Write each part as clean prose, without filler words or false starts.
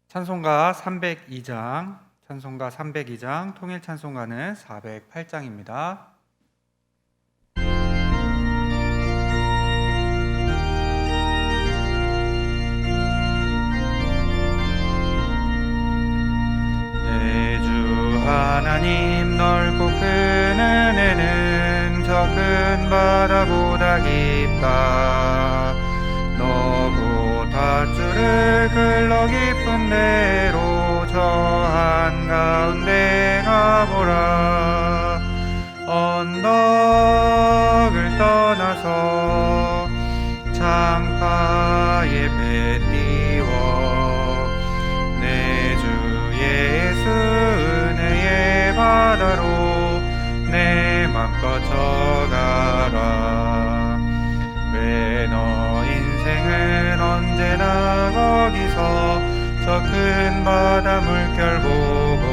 찬송가 302장, 통일 찬송가는 408장입니다. 내 주 하나님 넓고 큰 은혜는 저 큰 바다보다 깊다. 너고 닷줄을 흘러 깊은 데로 저 한가운데 가보라. 언덕을 떠나서 창파의 배 띄워 내 주 예수 은혜의 바다로 내 맘껏 져가라. 왜 너 인생은 언제나 거기서 저 큰 바다 물결 보고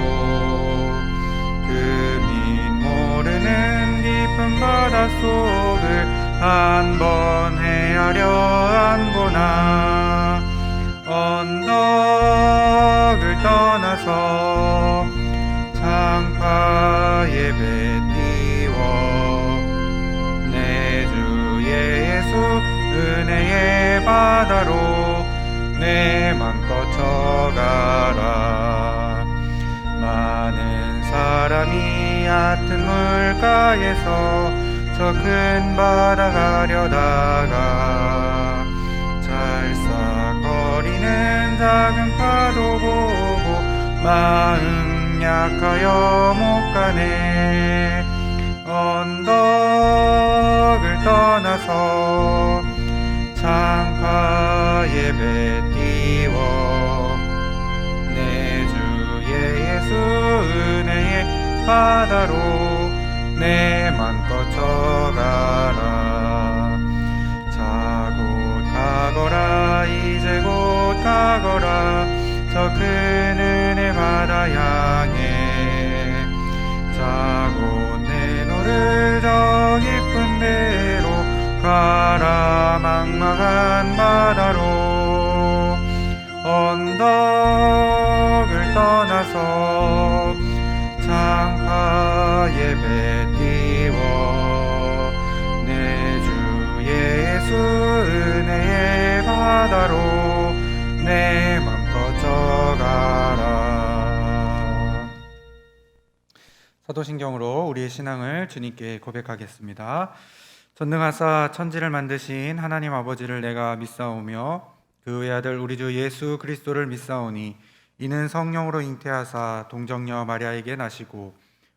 금인 모르는 깊은 바닷속을 한 번 헤아려 안 보나. 언덕을 떠나서 창파의 배 띄워 내 주 예수 은혜의 바다로 내 맘껏 져가라. 많은 사람이 얕은 물가에서 저 큰 바다 가려다가 찰싹거리는 작은 파도 보고 마음 약하여 못 가네. 언덕을 떠나서 창파의 배 띄워 내 주 예수 은혜의 바다로 내 맘껏 져가라. 자 곧 가거라 이제 곧 가거라 저 큰 은혜 바다 향해. 자 곧 내 너를 저 깊은 데로 가라. 막막한 바다로 언덕을 떠나서 창파의 배 띄워 내 주 예수 은혜의 바다로 내 맘껏 져가라. 사도신경으로 우리의 신앙을 주님께 고백하겠습니다. 전능하사 천지를 만드신 하나님 아버지를 내가 믿사오며 그 외아들 우리 주 예수 그리스도를 믿사오니 이는 성령으로 잉태하사 동정녀 마리아에게 나시고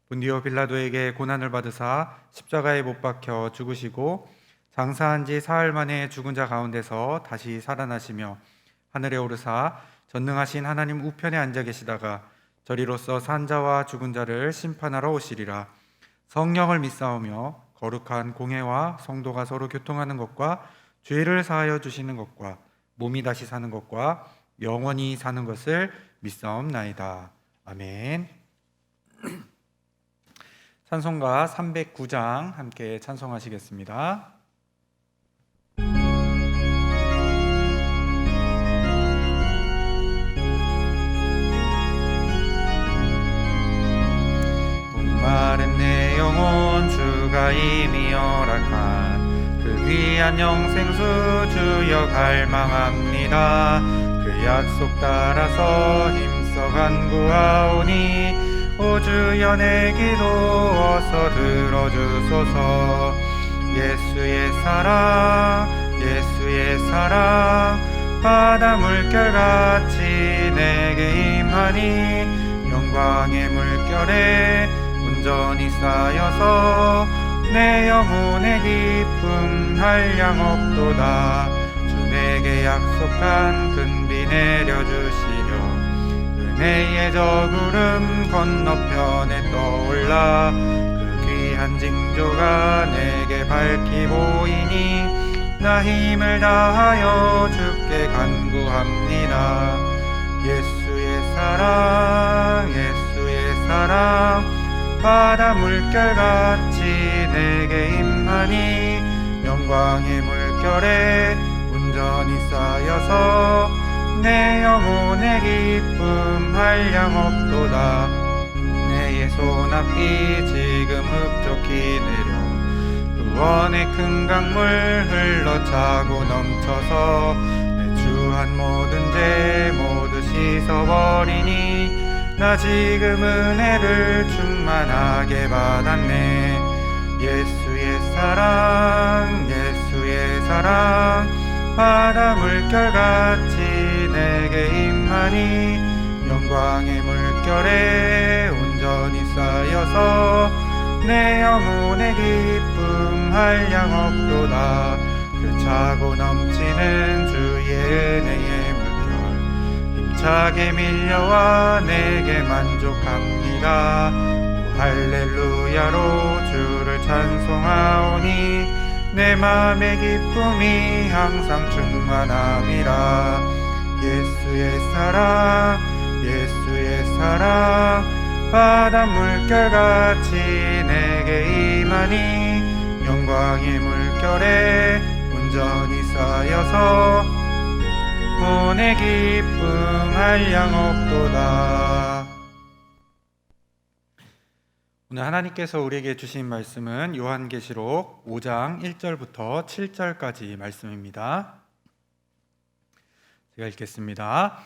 본디오 빌라도에게 고난을 받으사 십자가에 못 박혀 죽으시고 장사한 지 사흘 만에 죽은 자 가운데서 다시 살아나시며 하늘에 오르사 전능하신 하나님 우편에 앉아 계시다가 저리로서 산 자와 죽은 자를 심판하러 오시리라. 성령을 믿사오며 거룩한 공회와 성도가 서로 교통하는 것과 죄를 사하여 주시는 것과 몸이 다시 사는 것과 영원히 사는 것을 믿사옵나이다. 아멘. 찬송가 309장 함께 찬송하시겠습니다. 목마른 내 영혼 주가 이미 허락한 그 귀한 영생수 주여 갈망합니다. 그 약속 따라서 힘써 간구하오니 오 주여 내 기도 어서 들어주소서. 예수의 사랑 예수의 사랑 바다 물결같이 내게 임하니 영광의 물결에 온전히 쌓여서 내 영혼의 기쁨 한량 없도다. 주 내게 약속한 큰 비 내려주시려 은혜의 저 구름 건너편에 떠올라 그 귀한 징조가 내게 밝히 보이니 나 힘을 다하여 주께 간구합니다. 예수의 사랑 예수의 사랑 바다 물결같이 내게 임하니 영광의 물결에 온전히 쌓여서 내 영혼 영혼의 기쁨 한량 없도다. 내의 손앞이 지금 흡족히 내려 구원의 큰 강물 흘러차고 넘쳐서 내 주한 모든 죄 모두 씻어버리니 나 지금 은혜를 충만하게 받았네. 예수의 사랑 예수의 사랑 바다 물결같이 내게 임하니 영광의 물결에 온전히 쌓여서 내 영혼의 기쁨 한량 없도다. 그 차고 넘치는 주의 은혜의 물결 힘차게 밀려와 내게 만족합니다. 오 할렐루야로 주를 찬송하오니 내 맘의 기쁨이 항상 충만함이라. 예수의 사랑 예수의 사랑 바닷물결같이 내게 임하니 영광의 물결에 온전히 쌓여서 온의 기쁨 한량 없도다. 오늘 하나님께서 우리에게 주신 말씀은 요한계시록 5장 1절부터 7절까지 말씀입니다. 제가 읽겠습니다.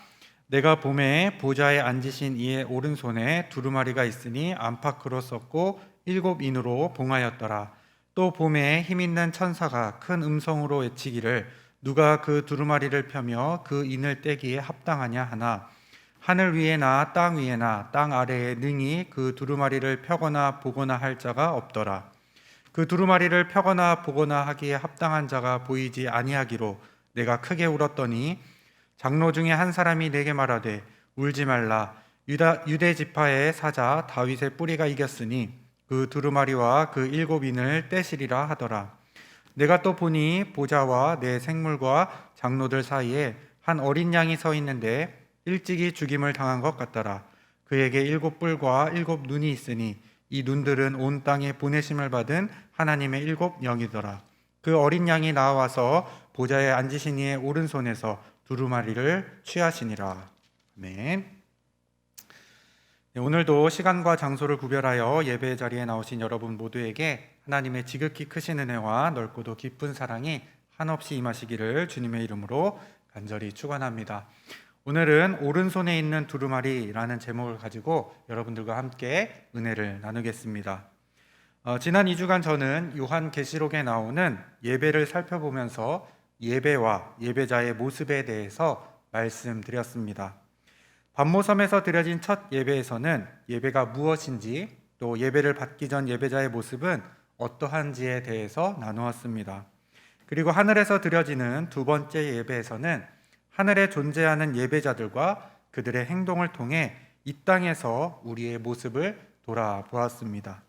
내가 봄에 보좌에 앉으신 이의 오른손에 두루마리가 있으니 안팎으로 썼고 7인으로 봉하였더라. 또 봄에 힘있는 천사가 큰 음성으로 외치기를 누가 그 두루마리를 펴며 그 인을 떼기에 합당하냐 하나 하늘 위에나 땅 위에나 땅 아래에 능히 그 두루마리를 펴거나 보거나 할 자가 없더라. 그 두루마리를 펴거나 보거나 하기에 합당한 자가 보이지 아니하기로 내가 크게 울었더니 장로 중에 한 사람이 내게 말하되 울지 말라. 유대 지파의 사자 다윗의 뿌리가 이겼으니 그 두루마리와 그 7인을 떼시리라 하더라. 내가 또 보니 보좌와 내 생물과 장로들 사이에 한 어린 양이 서 있는데 일찍이 죽임을 당한 것 같더라. 그에게 7뿔과 7눈이 있으니 이 눈들은 온 땅에 보내심을 받은 하나님의 7영이더라. 그 어린 양이 나와서 보좌에 앉으신 이의 오른손에서 두루마리를 취하시니라. 아멘. 오늘도 시간과 장소를 구별하여 예배 자리에 나오신 여러분 모두에게 하나님의 지극히 크신 은혜와 넓고도 깊은 사랑이 한없이 임하시기를 주님의 이름으로 간절히 축원합니다. 오늘은 오른손에 있는 두루마리라는 제목을 가지고 여러분들과 함께 은혜를 나누겠습니다. 지난 2주간 저는 요한계시록에 나오는 예배를 살펴보면서 예배와 예배자의 모습에 대해서 말씀드렸습니다. 반모섬에서 드려진 첫 예배에서는 예배가 무엇인지 또 예배를 받기 전 예배자의 모습은 어떠한지에 대해서 나누었습니다. 그리고 하늘에서 드려지는 두 번째 예배에서는 하늘에 존재하는 예배자들과 그들의 행동을 통해 이 땅에서 우리의 모습을 돌아보았습니다.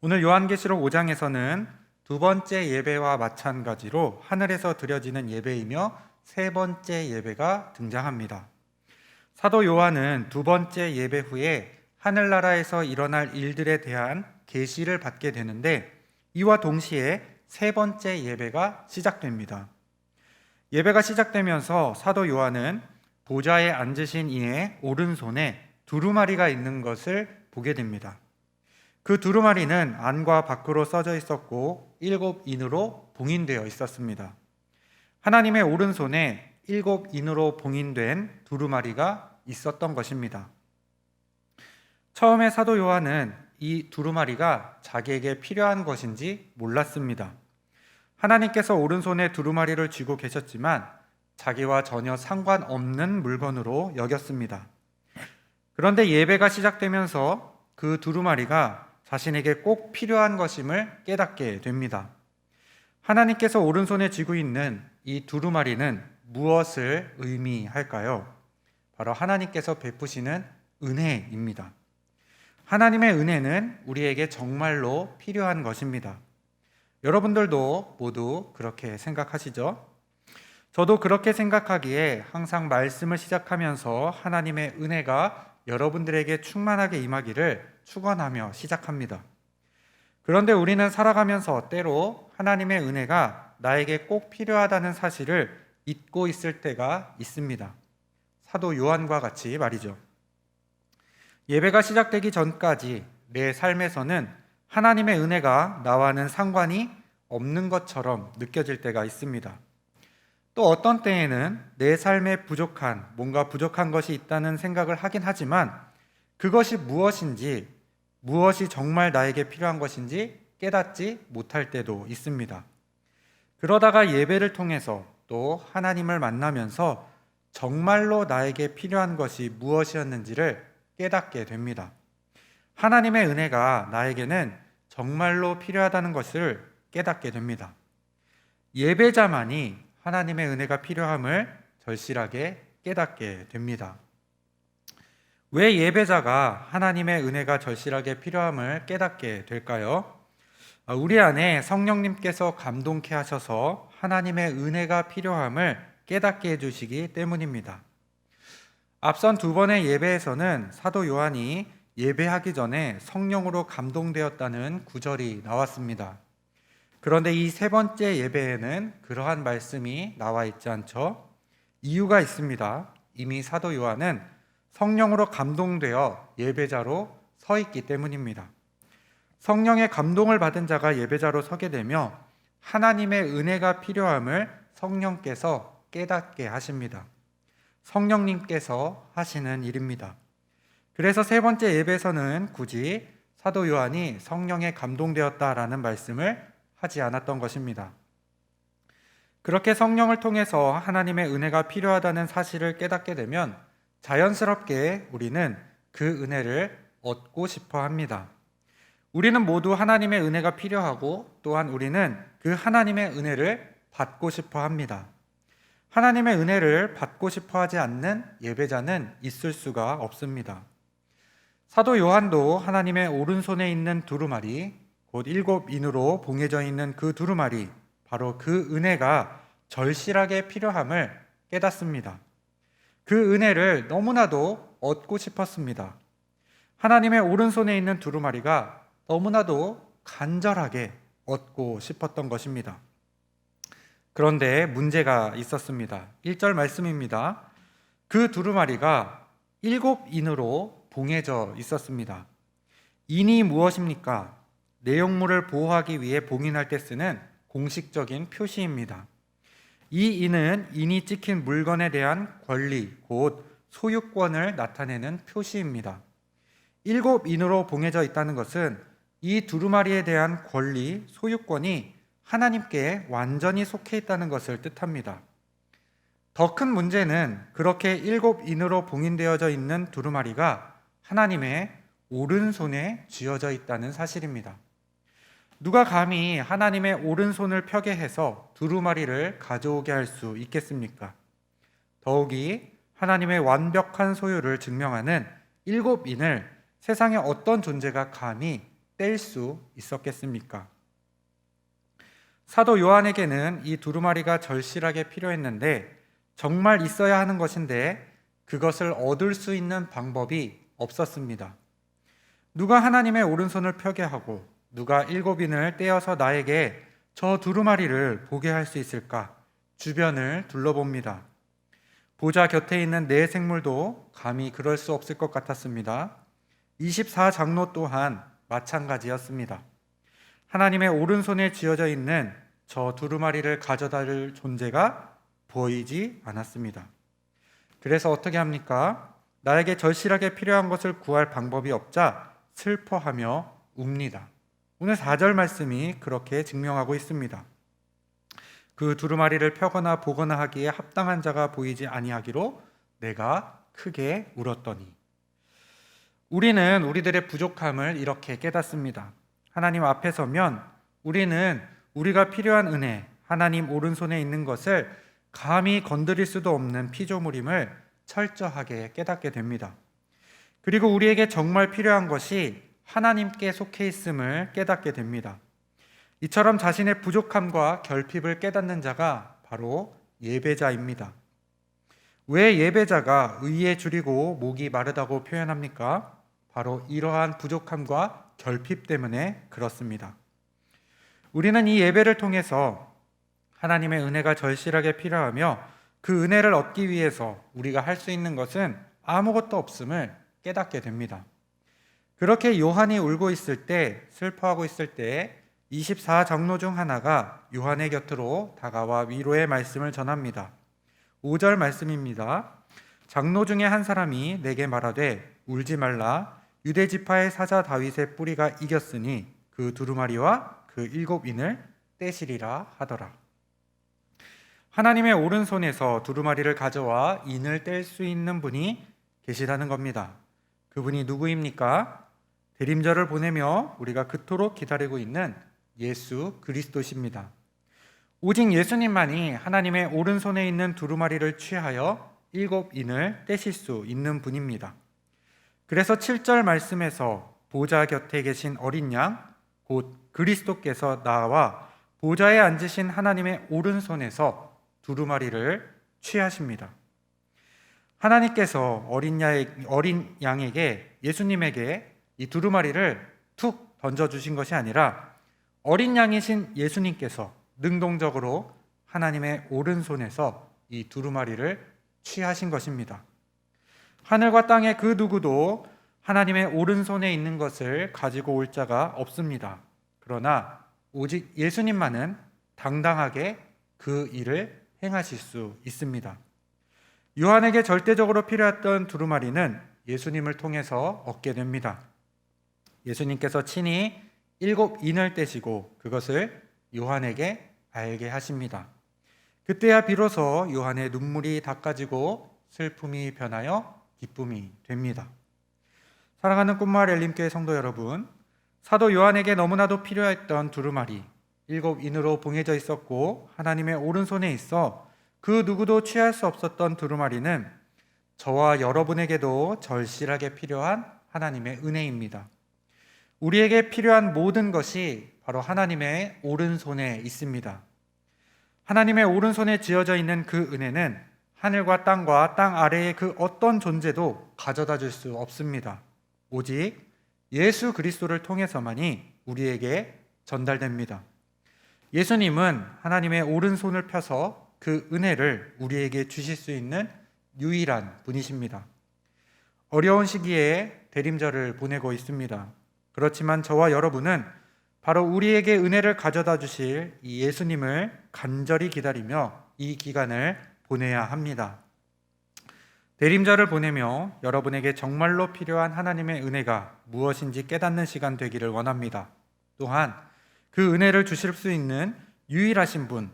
오늘 요한계시록 5장에서는 두 번째 예배와 마찬가지로 하늘에서 드려지는 예배이며 세 번째 예배가 등장합니다. 사도 요한은 두 번째 예배 후에 하늘나라에서 일어날 일들에 대한 계시를 받게 되는데 이와 동시에 세 번째 예배가 시작됩니다. 예배가 시작되면서 사도 요한은 보좌에 앉으신 이의 오른손에 두루마리가 있는 것을 보게 됩니다. 그 두루마리는 안과 밖으로 써져 있었고 7인으로 봉인되어 있었습니다. 하나님의 오른손에 7인으로 봉인된 두루마리가 있었던 것입니다. 처음에 사도 요한은 이 두루마리가 자기에게 필요한 것인지 몰랐습니다. 하나님께서 오른손에 두루마리를 쥐고 계셨지만 자기와 전혀 상관없는 물건으로 여겼습니다. 그런데 예배가 시작되면서 그 두루마리가 자신에게 꼭 필요한 것임을 깨닫게 됩니다. 하나님께서 오른손에 쥐고 있는 이 두루마리는 무엇을 의미할까요? 바로 하나님께서 베푸시는 은혜입니다. 하나님의 은혜는 우리에게 정말로 필요한 것입니다. 여러분들도 모두 그렇게 생각하시죠? 저도 그렇게 생각하기에 항상 말씀을 시작하면서 하나님의 은혜가 여러분들에게 충만하게 임하기를 축원하며 시작합니다. 그런데 우리는 살아가면서 때로 하나님의 은혜가 나에게 꼭 필요하다는 사실을 잊고 있을 때가 있습니다. 사도 요한과 같이 말이죠. 예배가 시작되기 전까지 내 삶에서는 하나님의 은혜가 나와는 상관이 없는 것처럼 느껴질 때가 있습니다. 또 어떤 때에는 내 삶에 뭔가 부족한 것이 있다는 생각을 하긴 하지만 그것이 무엇인지, 무엇이 정말 나에게 필요한 것인지 깨닫지 못할 때도 있습니다. 그러다가 예배를 통해서 또 하나님을 만나면서 정말로 나에게 필요한 것이 무엇이었는지를 깨닫게 됩니다. 하나님의 은혜가 나에게는 정말로 필요하다는 것을 깨닫게 됩니다. 예배자만이 하나님의 은혜가 필요함을 절실하게 깨닫게 됩니다. 왜 예배자가 하나님의 은혜가 절실하게 필요함을 깨닫게 될까요? 우리 안에 성령님께서 감동케 하셔서 하나님의 은혜가 필요함을 깨닫게 해주시기 때문입니다. 앞선 두 번의 예배에서는 사도 요한이 예배하기 전에 성령으로 감동되었다는 구절이 나왔습니다. 그런데 이 세 번째 예배에는 그러한 말씀이 나와 있지 않죠? 이유가 있습니다. 이미 사도 요한은 성령으로 감동되어 예배자로 서 있기 때문입니다. 성령의 감동을 받은 자가 예배자로 서게 되며 하나님의 은혜가 필요함을 성령께서 깨닫게 하십니다. 성령님께서 하시는 일입니다. 그래서 세 번째 예배에서는 굳이 사도 요한이 성령에 감동되었다라는 말씀을 하지 않았던 것입니다. 그렇게 성령을 통해서 하나님의 은혜가 필요하다는 사실을 깨닫게 되면 자연스럽게 우리는 그 은혜를 얻고 싶어 합니다. 우리는 모두 하나님의 은혜가 필요하고 또한 우리는 그 하나님의 은혜를 받고 싶어 합니다. 하나님의 은혜를 받고 싶어 하지 않는 예배자는 있을 수가 없습니다. 사도 요한도 하나님의 오른손에 있는 두루마리, 곧 7인으로 봉해져 있는 그 두루마리, 바로 그 은혜가 절실하게 필요함을 깨닫습니다. 그 은혜를 너무나도 얻고 싶었습니다. 하나님의 오른손에 있는 두루마리가 너무나도 간절하게 얻고 싶었던 것입니다. 그런데 문제가 있었습니다. 1절 말씀입니다. 그 두루마리가 7인으로 봉해져 있었습니다. 인이 무엇입니까? 내용물을 보호하기 위해 봉인할 때 쓰는 공식적인 표시입니다. 이 인은 인이 찍힌 물건에 대한 권리, 곧 소유권을 나타내는 표시입니다. 7인으로 봉해져 있다는 것은 이 두루마리에 대한 권리, 소유권이 하나님께 완전히 속해 있다는 것을 뜻합니다. 더 큰 문제는 그렇게 7인으로 봉인되어져 있는 두루마리가 하나님의 오른손에 쥐어져 있다는 사실입니다. 누가 감히 하나님의 오른손을 펴게 해서 두루마리를 가져오게 할 수 있겠습니까? 더욱이 하나님의 완벽한 소유를 증명하는 7인을 세상의 어떤 존재가 감히 뗄 수 있었겠습니까? 사도 요한에게는 이 두루마리가 절실하게 필요했는데 정말 있어야 하는 것인데 그것을 얻을 수 있는 방법이 없었습니다. 누가 하나님의 오른손을 펴게 하고 누가 7인을 떼어서 나에게 저 두루마리를 보게 할 수 있을까? 주변을 둘러봅니다. 보좌 곁에 있는 네 생물도 감히 그럴 수 없을 것 같았습니다. 24장로 또한 마찬가지였습니다. 하나님의 오른손에 쥐어져 있는 저 두루마리를 가져다줄 존재가 보이지 않았습니다. 그래서 어떻게 합니까? 나에게 절실하게 필요한 것을 구할 방법이 없자 슬퍼하며 웁니다. 오늘 4절 말씀이 그렇게 증명하고 있습니다. 그 두루마리를 펴거나 보거나 하기에 합당한 자가 보이지 아니하기로 내가 크게 울었더니. 우리는 우리들의 부족함을 이렇게 깨닫습니다. 하나님 앞에 서면 우리는 우리가 필요한 은혜, 하나님 오른손에 있는 것을 감히 건드릴 수도 없는 피조물임을 철저하게 깨닫게 됩니다. 그리고 우리에게 정말 필요한 것이 하나님께 속해 있음을 깨닫게 됩니다. 이처럼 자신의 부족함과 결핍을 깨닫는 자가 바로 예배자입니다. 왜 예배자가 의에 줄이고 목이 마르다고 표현합니까? 바로 이러한 부족함과 결핍 때문에 그렇습니다. 우리는 이 예배를 통해서 하나님의 은혜가 절실하게 필요하며 그 은혜를 얻기 위해서 우리가 할 수 있는 것은 아무것도 없음을 깨닫게 됩니다. 그렇게 요한이 울고 있을 때, 슬퍼하고 있을 때 24장로 중 하나가 요한의 곁으로 다가와 위로의 말씀을 전합니다. 5절 말씀입니다. 장로 중에 한 사람이 내게 말하되 울지 말라. 유대 지파의 사자 다윗의 뿌리가 이겼으니 그 두루마리와 그 7인을 떼시리라 하더라. 하나님의 오른손에서 두루마리를 가져와 인을 뗄 수 있는 분이 계시다는 겁니다. 그분이 누구입니까? 대림절을 보내며 우리가 그토록 기다리고 있는 예수 그리스도십니다. 오직 예수님만이 하나님의 오른손에 있는 두루마리를 취하여 7인을 떼실 수 있는 분입니다. 그래서 7절 말씀에서 보좌 곁에 계신 어린 양, 곧 그리스도께서 나와 보좌에 앉으신 하나님의 오른손에서 두루마리를 취하십니다. 하나님께서 어린 양에게, 예수님에게 이 두루마리를 툭 던져주신 것이 아니라 어린 양이신 예수님께서 능동적으로 하나님의 오른손에서 이 두루마리를 취하신 것입니다. 하늘과 땅의 그 누구도 하나님의 오른손에 있는 것을 가지고 올 자가 없습니다. 그러나 오직 예수님만은 당당하게 그 일을 행하실 수 있습니다. 요한에게 절대적으로 필요했던 두루마리는 예수님을 통해서 얻게 됩니다. 예수님께서 친히 7인을 떼시고 그것을 요한에게 알게 하십니다. 그때야 비로소 요한의 눈물이 닦아지고 슬픔이 변하여 기쁨이 됩니다. 사랑하는 꿈마을 엘림교회 성도 여러분, 사도 요한에게 너무나도 필요했던 두루마리 7인으로 봉해져 있었고 하나님의 오른손에 있어 그 누구도 취할 수 없었던 두루마리는 저와 여러분에게도 절실하게 필요한 하나님의 은혜입니다. 우리에게 필요한 모든 것이 바로 하나님의 오른손에 있습니다. 하나님의 오른손에 지어져 있는 그 은혜는 하늘과 땅과 땅 아래의 그 어떤 존재도 가져다 줄 수 없습니다. 오직 예수 그리스도를 통해서만이 우리에게 전달됩니다. 예수님은 하나님의 오른손을 펴서 그 은혜를 우리에게 주실 수 있는 유일한 분이십니다. 어려운 시기에 대림절을 보내고 있습니다. 그렇지만 저와 여러분은 바로 우리에게 은혜를 가져다 주실 이 예수님을 간절히 기다리며 이 기간을 보내야 합니다. 대림절을 보내며 여러분에게 정말로 필요한 하나님의 은혜가 무엇인지 깨닫는 시간 되기를 원합니다. 또한 그 은혜를 주실 수 있는 유일하신 분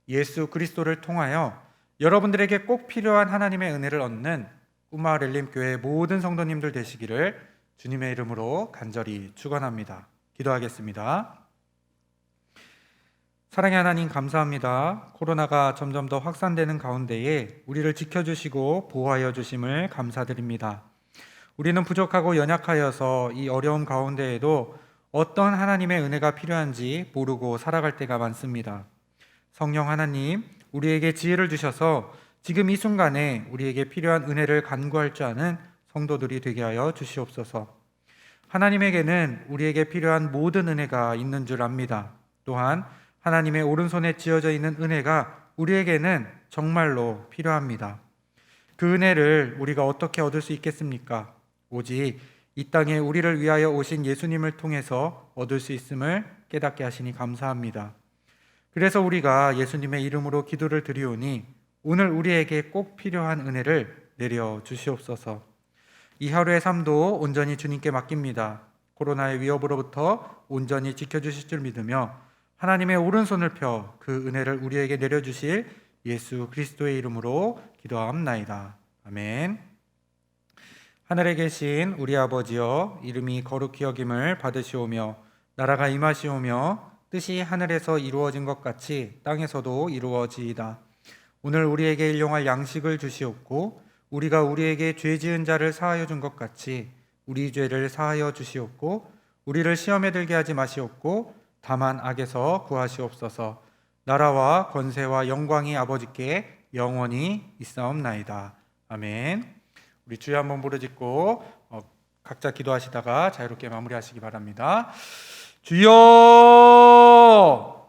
예수 그리스도를 통하여 여러분들에게 꼭 필요한 하나님의 은혜를 얻는 꿈마을 엘림교회 모든 성도님들 되시기를 주님의 이름으로 간절히 축원합니다. 기도하겠습니다. 사랑의 하나님 감사합니다. 코로나가 점점 더 확산되는 가운데에 우리를 지켜주시고 보호하여 주심을 감사드립니다. 우리는 부족하고 연약하여서 이 어려움 가운데에도 어떤 하나님의 은혜가 필요한지 모르고 살아갈 때가 많습니다. 성령 하나님, 우리에게 지혜를 주셔서 지금 이 순간에 우리에게 필요한 은혜를 간구할 줄 아는 성도들이 되게 하여 주시옵소서. 하나님에게는 우리에게 필요한 모든 은혜가 있는 줄 압니다. 또한 하나님의 오른손에 지어져 있는 은혜가 우리에게는 정말로 필요합니다. 그 은혜를 우리가 어떻게 얻을 수 있겠습니까? 오직 이 땅에 우리를 위하여 오신 예수님을 통해서 얻을 수 있음을 깨닫게 하시니 감사합니다. 그래서 우리가 예수님의 이름으로 기도를 드리오니 오늘 우리에게 꼭 필요한 은혜를 내려 주시옵소서. 이 하루의 삶도 온전히 주님께 맡깁니다. 코로나의 위협으로부터 온전히 지켜주실 줄 믿으며 하나님의 오른손을 펴 그 은혜를 우리에게 내려주실 예수 그리스도의 이름으로 기도하옵나이다. 아멘. 하늘에 계신 우리 아버지여, 이름이 거룩히 여김을 받으시오며 나라가 임하시오며 뜻이 하늘에서 이루어진 것 같이 땅에서도 이루어지이다. 오늘 우리에게 일용할 양식을 주시옵고 우리가 우리에게 죄 지은 자를 사하여 준 것 같이 우리 죄를 사하여 주시옵고 우리를 시험에 들게 하지 마시옵고 다만 악에서 구하시옵소서. 나라와 권세와 영광이 아버지께 영원히 있사옵나이다. 아멘. 우리 주여 한번 부르짖고 각자 기도하시다가 자유롭게 마무리하시기 바랍니다. 주여